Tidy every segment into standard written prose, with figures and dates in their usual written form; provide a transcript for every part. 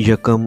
1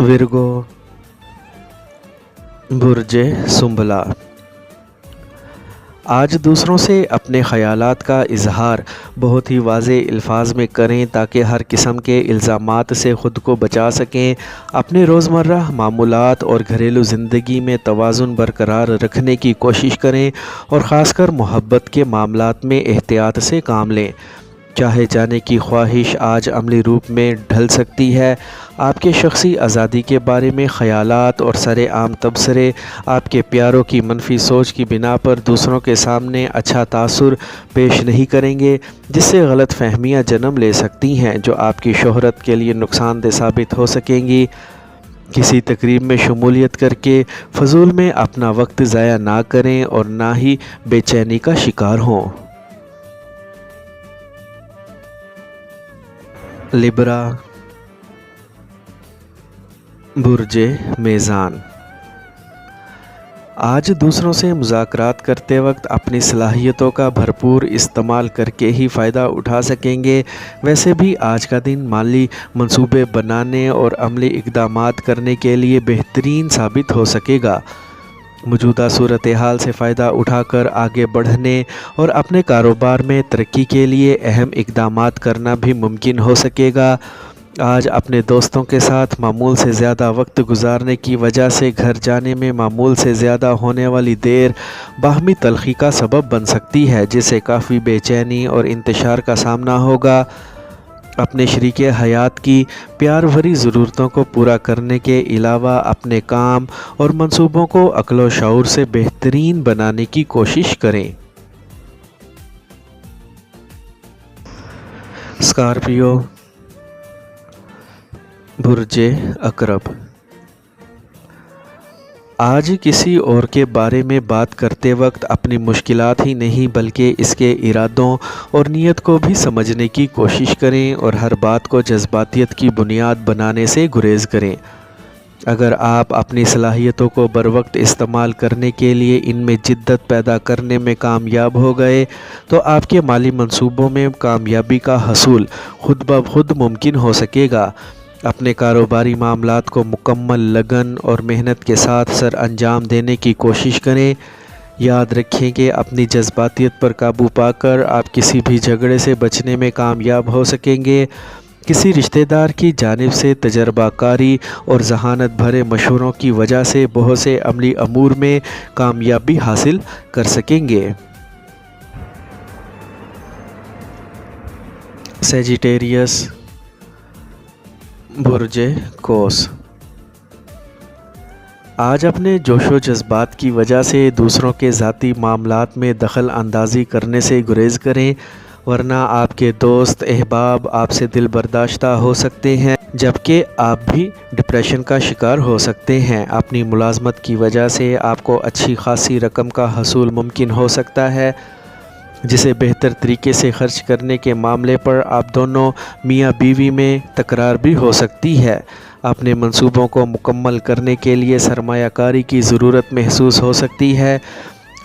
Virgo برج سنبلہ، آج دوسروں سے اپنے خیالات کا اظہار بہت ہی واضح الفاظ میں کریں تاکہ ہر قسم کے الزامات سے خود کو بچا سکیں۔ اپنے روزمرہ معمولات اور گھریلو زندگی میں توازن برقرار رکھنے کی کوشش کریں اور خاص کر محبت کے معاملات میں احتیاط سے کام لیں۔ چاہے جانے کی خواہش آج عملی روپ میں ڈھل سکتی ہے۔ آپ کے شخصی آزادی کے بارے میں خیالات اور سر عام تبصرے آپ کے پیاروں کی منفی سوچ کی بنا پر دوسروں کے سامنے اچھا تاثر پیش نہیں کریں گے، جس سے غلط فہمیاں جنم لے سکتی ہیں جو آپ کی شہرت کے لیے نقصان دہ ثابت ہو سکیں گی۔ کسی تقریب میں شمولیت کر کے فضول میں اپنا وقت ضائع نہ کریں اور نہ ہی بے چینی کا شکار ہوں۔ لبرا برج میزان، آج دوسروں سے مذاکرات کرتے وقت اپنی صلاحیتوں کا بھرپور استعمال کر کے ہی فائدہ اٹھا سکیں گے۔ ویسے بھی آج کا دن مالی منصوبے بنانے اور عملی اقدامات کرنے کے لیے بہترین ثابت ہو سکے گا۔ موجودہ صورتحال سے فائدہ اٹھا کر آگے بڑھنے اور اپنے کاروبار میں ترقی کے لیے اہم اقدامات کرنا بھی ممکن ہو سکے گا۔ آج اپنے دوستوں کے ساتھ معمول سے زیادہ وقت گزارنے کی وجہ سے گھر جانے میں معمول سے زیادہ ہونے والی دیر باہمی تلخی کا سبب بن سکتی ہے، جس سے کافی بے چینی اور انتشار کا سامنا ہوگا۔ اپنے شریک حیات کی پیار بھری ضرورتوں کو پورا کرنے کے علاوہ اپنے کام اور منصوبوں کو عقل و شعور سے بہترین بنانے کی کوشش کریں۔ اسکارپیو برج عقرب، آج کسی اور کے بارے میں بات کرتے وقت اپنی مشکلات ہی نہیں بلکہ اس کے ارادوں اور نیت کو بھی سمجھنے کی کوشش کریں اور ہر بات کو جذباتیت کی بنیاد بنانے سے گریز کریں۔ اگر آپ اپنی صلاحیتوں کو بروقت استعمال کرنے کے لیے ان میں جدت پیدا کرنے میں کامیاب ہو گئے تو آپ کے مالی منصوبوں میں کامیابی کا حصول خود بخود ممکن ہو سکے گا۔ اپنے کاروباری معاملات کو مکمل لگن اور محنت کے ساتھ سر انجام دینے کی کوشش کریں۔ یاد رکھیں کہ اپنی جذباتیت پر قابو پا کر آپ کسی بھی جھگڑے سے بچنے میں کامیاب ہو سکیں گے۔ کسی رشتہ دار کی جانب سے تجربہ کاری اور ذہانت بھرے مشوروں کی وجہ سے بہت سے عملی امور میں کامیابی حاصل کر سکیں گے۔ سیجیٹیریس برج قوس، آج اپنے جوش و جذبات کی وجہ سے دوسروں کے ذاتی معاملات میں دخل اندازی کرنے سے گریز کریں، ورنہ آپ کے دوست احباب آپ سے دل برداشتہ ہو سکتے ہیں جبکہ آپ بھی ڈپریشن کا شکار ہو سکتے ہیں۔ اپنی ملازمت کی وجہ سے آپ کو اچھی خاصی رقم کا حصول ممکن ہو سکتا ہے، جسے بہتر طریقے سے خرچ کرنے کے معاملے پر آپ دونوں میاں بیوی میں تکرار بھی ہو سکتی ہے۔ اپنے منصوبوں کو مکمل کرنے کے لیے سرمایہ کاری کی ضرورت محسوس ہو سکتی ہے،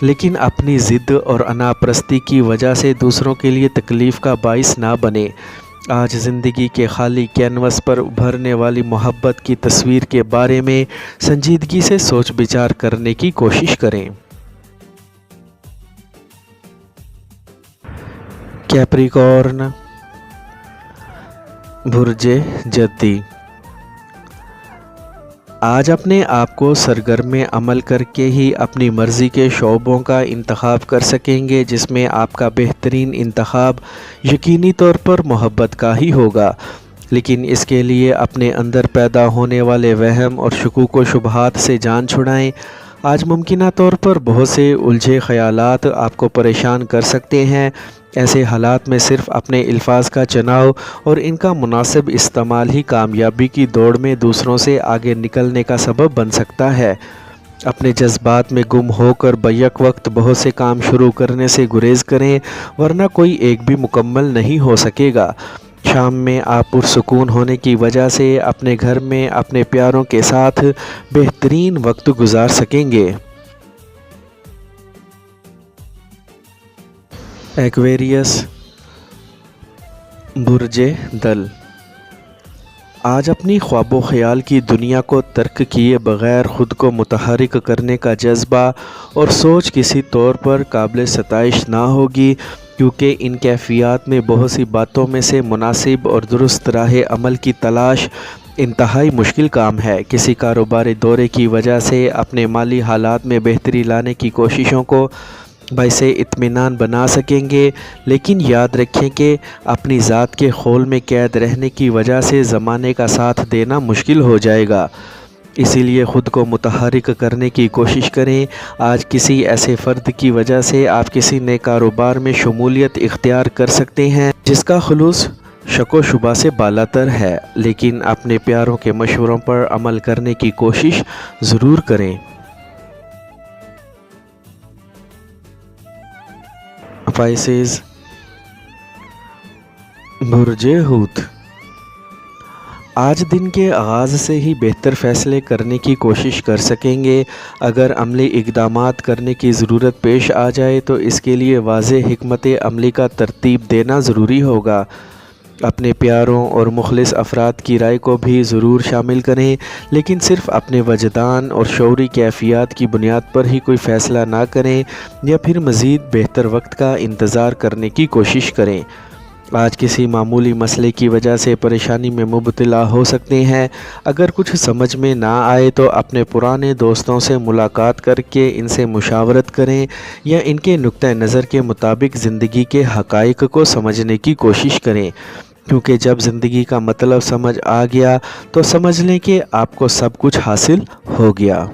لیکن اپنی ضد اور انا پرستی کی وجہ سے دوسروں کے لیے تکلیف کا باعث نہ بنے۔ آج زندگی کے خالی کینوس پر ابھرنے والی محبت کی تصویر کے بارے میں سنجیدگی سے سوچ بچار کرنے کی کوشش کریں۔ کیپریکارن برج جدی، آج اپنے آپ کو سرگرم عمل کر کے ہی اپنی مرضی کے شعبوں کا انتخاب کر سکیں گے، جس میں آپ کا بہترین انتخاب یقینی طور پر محبت کا ہی ہوگا، لیکن اس کے لیے اپنے اندر پیدا ہونے والے وہم اور شکوک و شبہات سے جان چھڑائیں۔ آج ممکنہ طور پر بہت سے الجھے خیالات آپ کو پریشان کر سکتے ہیں۔ ایسے حالات میں صرف اپنے الفاظ کا چناؤ اور ان کا مناسب استعمال ہی کامیابی کی دوڑ میں دوسروں سے آگے نکلنے کا سبب بن سکتا ہے۔ اپنے جذبات میں گم ہو کر بیک وقت بہت سے کام شروع کرنے سے گریز کریں، ورنہ کوئی ایک بھی مکمل نہیں ہو سکے گا۔ شام میں آپ پرسکون ہونے کی وجہ سے اپنے گھر میں اپنے پیاروں کے ساتھ بہترین وقت گزار سکیں گے۔ ایکویریس برج دل، آج اپنی خواب و خیال کی دنیا کو ترک کیے بغیر خود کو متحرک کرنے کا جذبہ اور سوچ کسی طور پر قابل ستائش نہ ہوگی، کیونکہ ان کیفیات میں بہت سی باتوں میں سے مناسب اور درست راہ عمل کی تلاش انتہائی مشکل کام ہے۔ کسی کاروباری دورے کی وجہ سے اپنے مالی حالات میں بہتری لانے کی کوششوں کو باعث اطمینان بنا سکیں گے، لیکن یاد رکھیں کہ اپنی ذات کے خول میں قید رہنے کی وجہ سے زمانے کا ساتھ دینا مشکل ہو جائے گا۔ اسی لیے خود کو متحرک کرنے کی کوشش کریں۔ آج کسی ایسے فرد کی وجہ سے آپ کسی نئے کاروبار میں شمولیت اختیار کر سکتے ہیں جس کا خلوص شک و شبہ سے بالاتر ہے، لیکن اپنے پیاروں کے مشوروں پر عمل کرنے کی کوشش ضرور کریں۔ پائسیز، برج حوت، آج دن کے آغاز سے ہی بہتر فیصلے کرنے کی کوشش کر سکیں گے۔ اگر عملی اقدامات کرنے کی ضرورت پیش آ جائے تو اس کے لیے واضح حکمت عملی کا ترتیب دینا ضروری ہوگا۔ اپنے پیاروں اور مخلص افراد کی رائے کو بھی ضرور شامل کریں، لیکن صرف اپنے وجدان اور شعوری کیفیات کی بنیاد پر ہی کوئی فیصلہ نہ کریں یا پھر مزید بہتر وقت کا انتظار کرنے کی کوشش کریں۔ آج کسی معمولی مسئلے کی وجہ سے پریشانی میں مبتلا ہو سکتے ہیں۔ اگر کچھ سمجھ میں نہ آئے تو اپنے پرانے دوستوں سے ملاقات کر کے ان سے مشاورت کریں یا ان کے نقطہ نظر کے مطابق زندگی کے حقائق کو سمجھنے کی کوشش کریں، کیونکہ جب زندگی کا مطلب سمجھ آ گیا تو سمجھ لیں کہ آپ کو سب کچھ حاصل ہو گیا۔